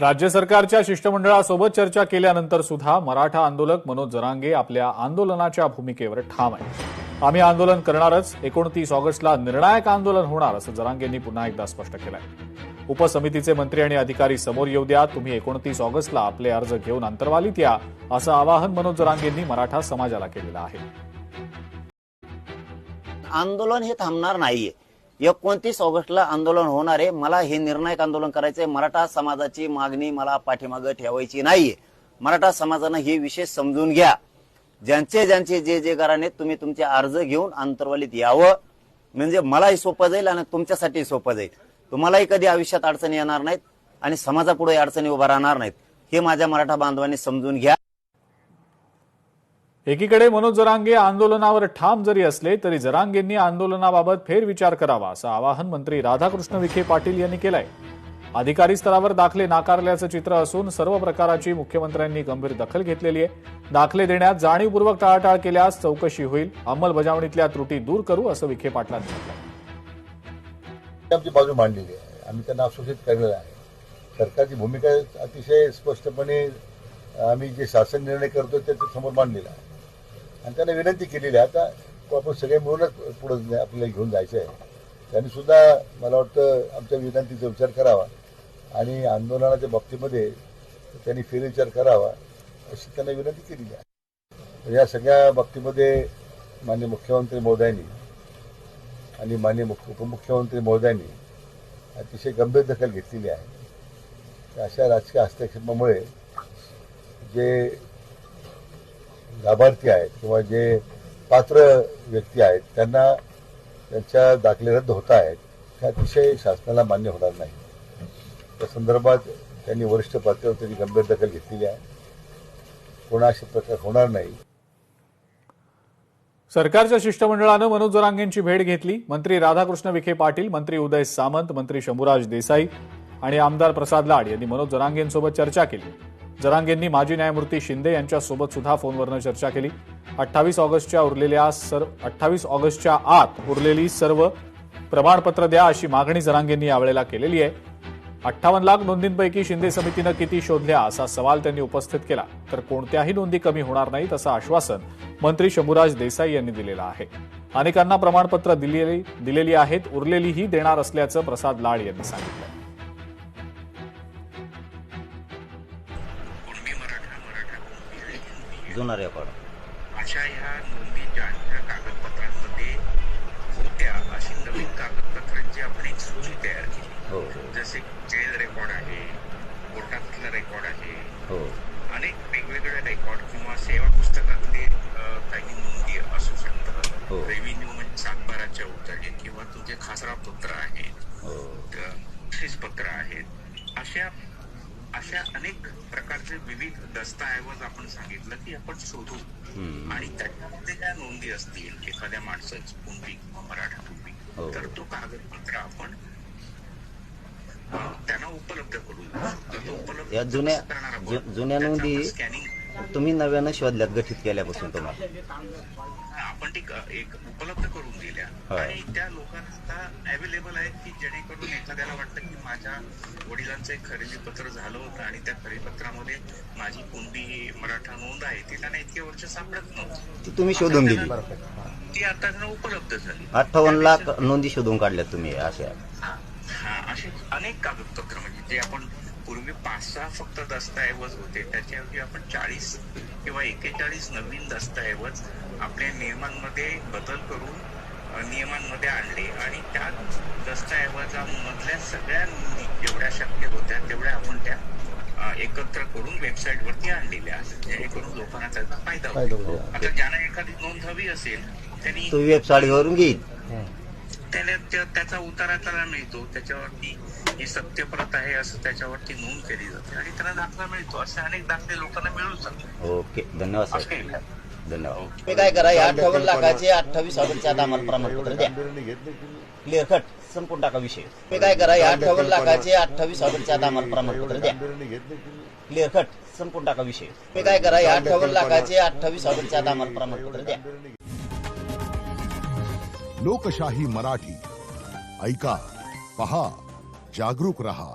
राज्य सरकारच्या शिष्टमंडळासोबत चर्चा केल्यानंतर सुद्धा मराठा आंदोलक मनोज जरांगे आपल्या आंदोलनाच्या भूमिकेवर ठाम आहे। आम्ही आंदोलन करणारच, 29 ऑगस्टला निर्णायक आंदोलन होणार असं जरांगेंनी पुन्हा एकदा स्पष्ट केलंय। उपसमितीचे मंत्री आणि अधिकारी समोर येऊ द्या, तुम्ही 29 ऑगस्टला आपले अर्ज घेऊन अंतर्वालीत या, असं आवाहन मनोज जरांगेंनी मराठा समाजाला केलेलं आहे। आंदोलन हे थांबणार नाहीये। 29 ऑगस्टला आंदोलन होणार आहे। मला हे निर्णायक आंदोलन करायचंय। मराठा समाजाची मागणी मला पाठीमागे ठेवायची नाहीये। मराठा समाजानं हे विषय समजून घ्या। ज्यांचे जे घराणे तुम्ही तुमचे अर्ज घेऊन अंतर्वालीत यावं, म्हणजे मलाही सोपं जाईल आणि तुमच्यासाठी सोपं जाईल। तुम्हालाही कधी आयुष्यात अडचणी येणार नाहीत आणि समाजापुढे अडचणी उभा राहणार नाहीत, हे माझ्या मराठा बांधवांनी समजून घ्या। एकीकडे मनोज जरांगे आंदोलनावर ठाम जरी असले तरी जरांगेंनी आंदोलनाबाबत फेरविचार करावा असं आवाहन मंत्री राधाकृष्ण विखे पाटील यांनी केलंय। अधिकारी स्तरावर दाखले नाकारल्याचं चित्र असून सर्व प्रकाराची मुख्यमंत्र्यांनी गंभीर दखल घेतलेली आहे। दाखले देण्यात जाणीवपूर्वक टाळाटाळ केल्यास चौकशी होईल, अंमलबजावणीतल्या त्रुटी दूर करू असं विखे पाटलांनी म्हटलंय। आमची बाजू मांडलेली आहे, आम्ही त्यांना आश्वासित केलेलं आहे। सरकारची भूमिका अतिशय स्पष्टपणे आम्ही जे शासन निर्णय करतो त्याच्या समोर मांडलेला आहे आणि त्यांना विनंती केलेली आहे। आता आपण सगळे मिळूनच पुढे आपल्याला घेऊन जायचं आहे। त्यांनी सुद्धा मला वाटतं आमच्या विनंतीचा विचार करावा आणि आंदोलनाच्या बाबतीमध्ये त्यांनी फेरविचार करावा अशी त्यांना विनंती केलेली आहे। या सगळ्या बाबतीमध्ये माननीय मुख्यमंत्री महोदयांनी आणि माननीय उपमुख्यमंत्री महोदयांनी अतिशय गंभीर दखल घेतलेली आहे। अशा राजकीय हस्तक्षेपामुळे जे लाभार्थी आहेत किंवा जे पात्र व्यक्ती आहेत त्यांना त्यांच्या दाखले रद्द होत आहेत, हे अतिशय शासनाला मान्य होणार नाही। त्या संदर्भात त्यांनी वरिष्ठ पातळीवर त्यांनी गंभीर दखल घेतलेली आहे। कोणा अशा प्रकार होणार नाही। सरकारच्या शिष्टमंडळानं मनोज जरांगेंची भेट घेतली। मंत्री राधाकृष्ण विखे पाटील, मंत्री उदय सामंत, मंत्री शंभूराज देसाई आणि आमदार प्रसाद लाड यांनी मनोज जरांगेंसोबत चर्चा केली। जरांगेंनी माजी न्यायमूर्ती शिंदे यांच्यासोबत सुद्धा फोनवरनं चर्चा केली। 28 ऑगस्टच्या आत उरलेली सर्व प्रमाणपत्र द्या अशी मागणी जरांगेंनी यावेळेला केलेली आहे। 58 लाख नोंदींपैकी शिंदे समितीनं किती शोधल्या असा सवाल त्यांनी उपस्थित केला, तर कोणत्याही नोंदी कमी होणार नाहीत असं आश्वासन मंत्री शंभूराज देसाई यांनी दिलेलं आहे। अनेकांना प्रमाणपत्र दिलेली आहेत, उरलेलीही देणार असल्याचं प्रसाद लाड यांनी सांगितलं। जुना रेकॉर्ड अशा ह्या नोंदी ज्या कागदपत्रांमध्ये होत्या अशी नवीन कागदपत्रांची आपण एक सूची तयार केली। जसे जेल रेकॉर्ड आहे, कोर्टातला रेकॉर्ड आहे, अनेक वेगवेगळे रेकॉर्ड किंवा सेवा पुस्तकातले काही नोंदी असू शकतात। रेव्हेन्यू म्हणजे सातबाराच्या उतरणे किंवा तुमचे खासरा पत्र आहेत, पत्र आहेत, अशा अनेक प्रकारचे विविध दस्तऐवज आपण सांगितलं की आपण शोधू आणि त्याच्यामध्ये ज्या नोंदी असतील एखाद्या माणसाची कुणबी किंवा मराठा कुणबी, तर तो कागदपत्र आपण त्यांना उपलब्ध करू। या जुन्या नोंदी तुम्ही नव्यानं शोधल्यात गठीत केल्यापासून तुम्हाला आपण ती एक उपलब्ध करून दिल्या आणि त्या लोकांना अवेलेबल आहेत की जेणेकरून एखाद्याला वाटतं की माझ्या वडिलांचं एक खरेदी पत्र झालं होतं आणि त्या खरेदी पत्रामध्ये माझी कुणबी मराठा नोंद आहे, ती त्यांना इतके वर्ष सापडत नव्हती, ती तुम्ही शोधून दिली, ती आता त्यांना उपलब्ध झाली। 58 लाख नोंदी शोधून काढल्यात तुम्ही अशा असे अनेक कागदपत्र, म्हणजे जे आपण पूर्वी 5-6 फक्त दस्तऐवज होते त्याच्याऐवजी आपण 40 किंवा 41 नवीन दस्तऐवज आपल्या नियमांमध्ये बदल करून नियमांमध्ये आणले आणि त्या दस्तऐवजामधल्या सगळ्या नोंदी जेवढ्या शक्य होत्या तेवढ्या आपण त्या एकत्र करून वेबसाईटवरती आणलेल्या आहेत, जेणेकरून लोकांना त्याचा फायदा होतो। आता ज्यांना एखादी नोंद हवी असेल त्यांनी तो वेबसाईटवरून घेईल, त्याचा उतारा त्याला मिळतो, त्याच्यावरती ही सत्यप्रत आहे असं त्याच्यावरती नोंद केली जाते आणि त्याला दाखला मिळतो। असे अनेक दाखले लोकांना मिळू शकतात। ओके, धन्यवाद साहेब, धन्यवाद। तुम्ही काय करा, 58 लाखाचे 28 ऑगस्टच्या आत आम्हाला प्रमाणपत्र द्या, क्लिअर कट, संपून टाका विषय। तुम्ही काय करा, 58 लाखाचे 28 ऑगस्टच्या आत आम्हाला प्रमाणपत्र द्या, क्लिअर कट, संपून टाका विषय। तुम्ही काय करा, 58 लाखाचे 28 ऑगस्टच्या आत आम्हाला प्रमाणपत्र द्या। लोकशाही मराठी ऐका, पहा, जागरूक रहा।